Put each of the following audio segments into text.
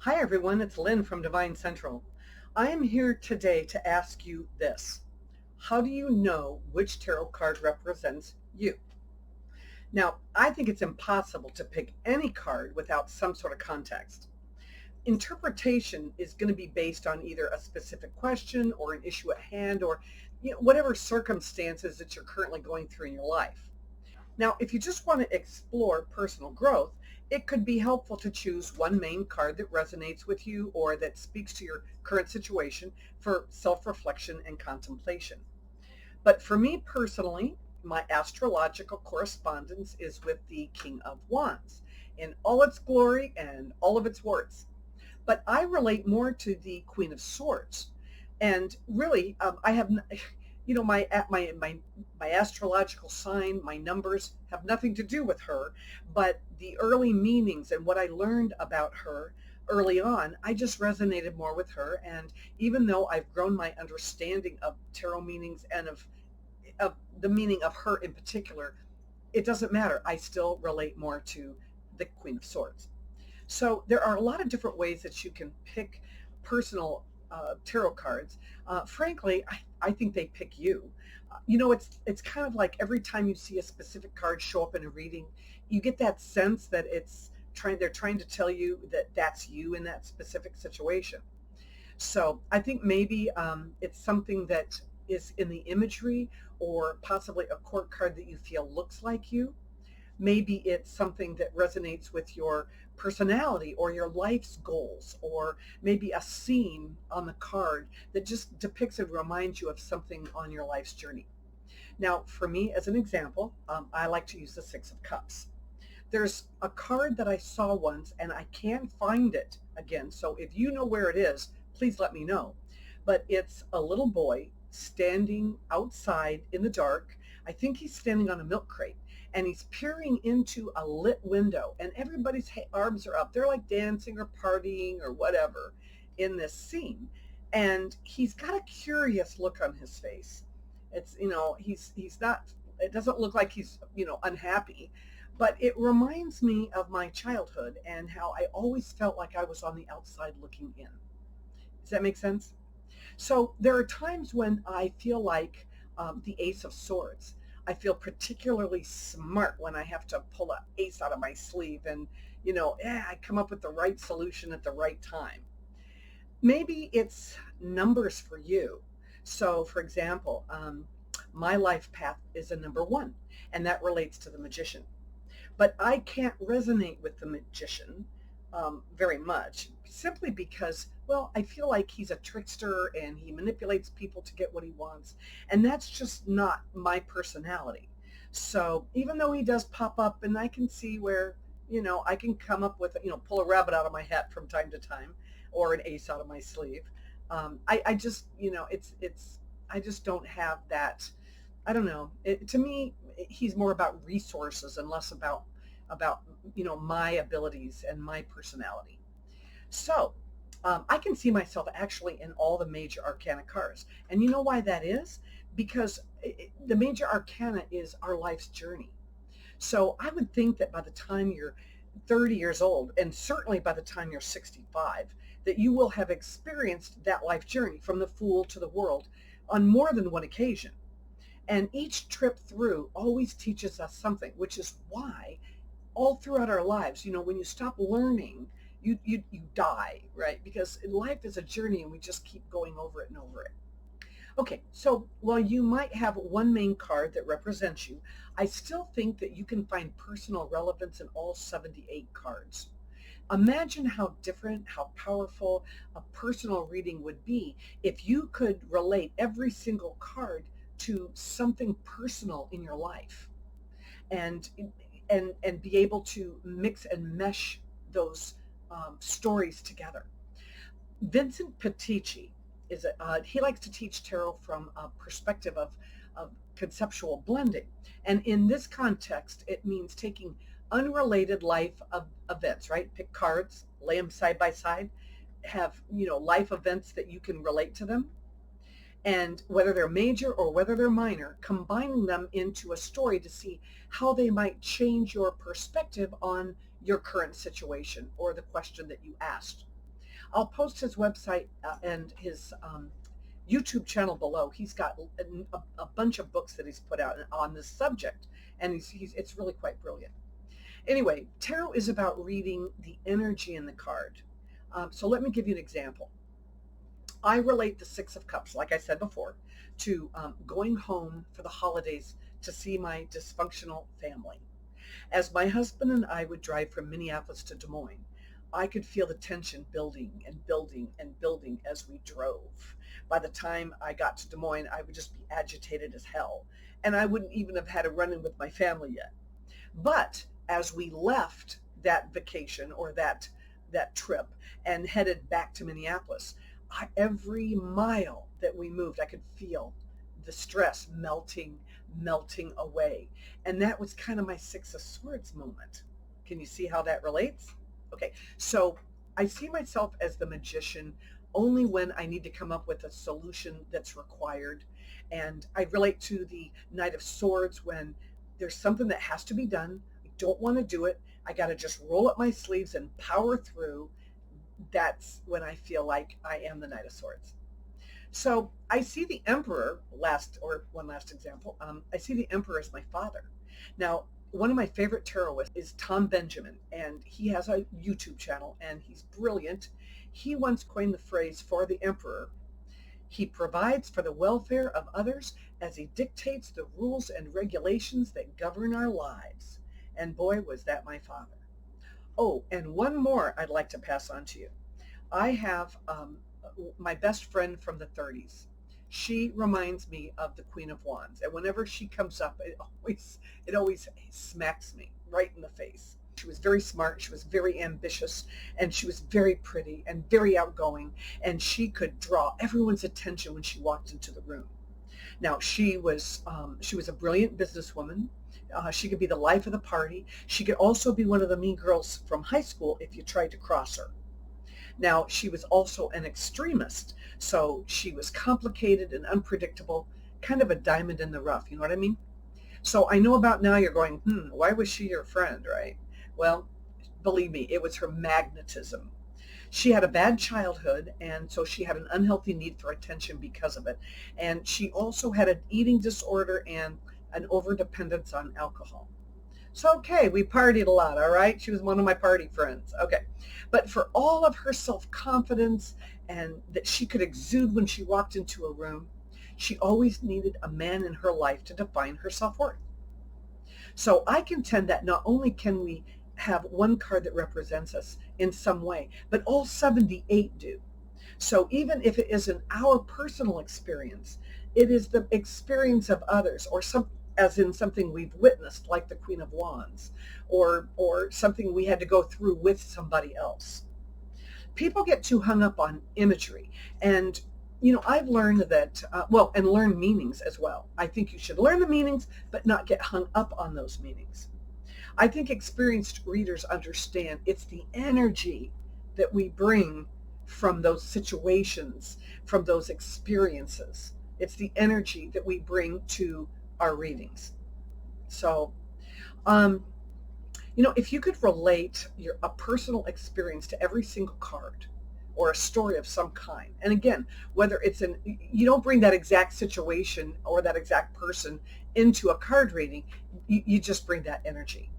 Hi everyone, it's Lynn from Devine Central. I am here today to ask you this. How do you know which tarot card represents you? Now, I think it's impossible to pick any card without some sort of context. Interpretation is going to be based on either a specific question or an issue at hand or whatever circumstances that you're currently going through in your life. Now, if you just want to explore personal growth, it could be helpful to choose one main card that resonates with you or that speaks to your current situation for self-reflection and contemplation. But for me personally, my astrological correspondence is with the King of Wands in all its glory and all of its warts. But I relate more to the Queen of Swords. And really, I have, my astrological sign, my numbers have nothing to do with her, but the early meanings and what I learned about her early on, I just resonated more with her. And even though I've grown my understanding of tarot meanings and of the meaning of her in particular, it doesn't matter. I still relate more to the Queen of Swords. So there are a lot of different ways that you can pick personal tarot cards. Frankly, I think they pick you. It's kind of like every time you see a specific card show up in a reading, you get that sense that they're trying to tell you that that's you in that specific situation. So I think maybe it's something that is in the imagery or possibly a court card that you feel looks like you. Maybe it's something that resonates with your personality or your life's goals, or maybe a scene on the card that just depicts and reminds you of something on your life's journey. Now, for me, as an example, I like to use the Six of Cups. There's a card that I saw once and I can't find it again. So if you know where it is, please let me know. But it's a little boy standing outside in the dark. I think he's standing on a milk crate and he's peering into a lit window and everybody's arms are up. They're like dancing or partying or whatever in this scene. And he's got a curious look on his face. He's not, it doesn't look like he's, unhappy, but it reminds me of my childhood and how I always felt like I was on the outside looking in. Does that make sense? So there are times when I feel like the Ace of Swords. I feel particularly smart when I have to pull an ace out of my sleeve and, I come up with the right solution at the right time. Maybe it's numbers for you. So, for example, my life path is a number one, and that relates to the magician. But I can't resonate with the magician very much simply because, well, I feel like he's a trickster and he manipulates people to get what he wants. And that's just not my personality. So even though he does pop up and I can see where, I can come up with, pull a rabbit out of my hat from time to time or an ace out of my sleeve. I just, I just don't have that. I don't know. To me, he's more about resources and less about my abilities and my personality. So I can see myself actually in all the major arcana cards, and you know why that is? Because the major arcana is our life's journey. So I would think that by the time you're 30 years old, and certainly by the time you're 65, that you will have experienced that life journey from the Fool to the World on more than one occasion. And each trip through always teaches us something, which is why all throughout our lives, when you stop learning, you die, right? Because life is a journey and we just keep going over it and over it. Okay, so while you might have one main card that represents you, I still think that you can find personal relevance in all 78 cards. Imagine how different, how powerful a personal reading would be if you could relate every single card to something personal in your life and and be able to mix and mesh those stories together. Vincent Petici he likes to teach tarot from a perspective of conceptual blending. And in this context, it means taking unrelated life of events, right? Pick cards, lay them side by side, have, life events that you can relate to them. And whether they're major or whether they're minor, combining them into a story to see how they might change your perspective on your current situation or the question that you asked. I'll post his website and his YouTube channel below. He's got a bunch of books that he's put out on this subject, and it's really quite brilliant. Anyway, tarot is about reading the energy in the card. So let me give you an example. I relate the Six of Cups, like I said before, to going home for the holidays to see my dysfunctional family. As my husband and I would drive from Minneapolis to Des Moines, I could feel the tension building and building and building as we drove. By the time I got to Des Moines, I would just be agitated as hell, and I wouldn't even have had a run-in with my family yet. But as we left that vacation or that trip and headed back to Minneapolis, every mile that we moved, I could feel the stress melting away. And that was kind of my Six of Swords moment. Can you see how that relates? Okay, so I see myself as the magician only when I need to come up with a solution that's required. And I relate to the Knight of Swords when there's something that has to be done. I don't want to do it. I got to just roll up my sleeves and power through. That's when I feel like I am the Knight of Swords. So I see the Emperor, one last example, I see the Emperor as my father. Now, one of my favorite tarotists is Tom Benjamin, and he has a YouTube channel, and he's brilliant. He once coined the phrase for the Emperor: he provides for the welfare of others as he dictates the rules and regulations that govern our lives. And boy, was that my father. Oh, and one more I'd like to pass on to you. I have my best friend from the 30s. She reminds me of the Queen of Wands, and whenever she comes up, it always smacks me right in the face. She was very smart, she was very ambitious, and she was very pretty and very outgoing, and she could draw everyone's attention when she walked into the room. Now, she was a brilliant businesswoman. She could be the life of the party. She could also be one of the mean girls from high school if you tried to cross her. Now, she was also an extremist, so she was complicated and unpredictable, kind of a diamond in the rough, you know what I mean? So I know about now you're going, why was she your friend, right? Well, believe me, it was her magnetism. She had a bad childhood, and so she had an unhealthy need for attention because of it. And she also had an eating disorder and an overdependence on alcohol. So, okay, we partied a lot, all right? She was one of my party friends. Okay. But for all of her self-confidence and that she could exude when she walked into a room, she always needed a man in her life to define her self-worth. So I contend that not only can we have one card that represents us in some way, but all 78 do. So even if it isn't our personal experience, it is the experience of others, or as in something we've witnessed, like the Queen of Wands, or something we had to go through with somebody else. People get too hung up on imagery, and I've learned that, and learn meanings as well. I think you should learn the meanings, but not get hung up on those meanings. I think experienced readers understand it's the energy that we bring from those situations, from those experiences. It's the energy that we bring to our readings. So, if you could relate a personal experience to every single card or a story of some kind, and again, whether it's you don't bring that exact situation or that exact person into a card reading, you just bring that energy.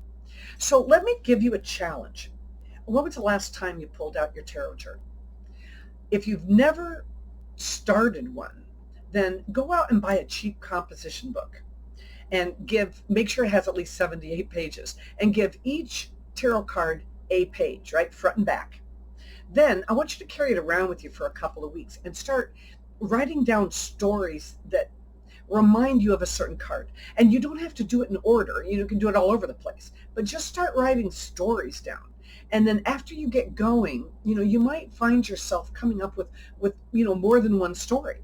So let me give you a challenge. When was the last time you pulled out your tarot journal? If you've never started one, then go out and buy a cheap composition book and make sure it has at least 78 pages, and give each tarot card a page, right, front and back. Then I want you to carry it around with you for a couple of weeks and start writing down stories that remind you of a certain card. And you don't have to do it in order. You can do it all over the place, but just start writing stories down. And then after you get going, you might find yourself coming up with more than one story.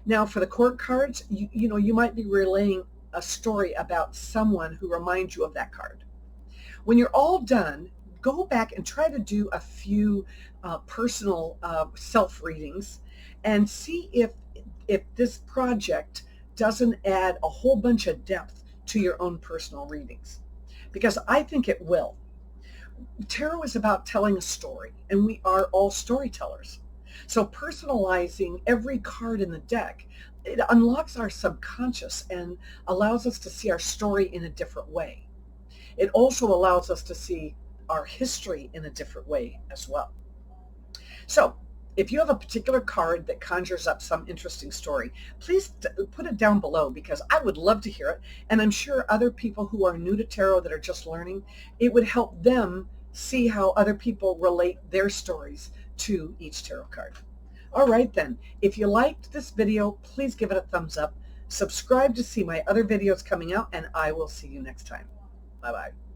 Now, for the court cards, you might be relaying a story about someone who reminds you of that card. When you're all done, go back and try to do a few personal self-readings and see if this project doesn't add a whole bunch of depth to your own personal readings, because I think it will. Tarot is about telling a story, and we are all storytellers. So personalizing every card in the deck, it unlocks our subconscious and allows us to see our story in a different way. It also allows us to see our history in a different way as well. So if you have a particular card that conjures up some interesting story, please put it down below, because I would love to hear it. And I'm sure other people who are new to tarot that are just learning, it would help them see how other people relate their stories to each tarot card. All right then, if you liked this video, please give it a thumbs up. Subscribe to see my other videos coming out, and I will see you next time. Bye-bye.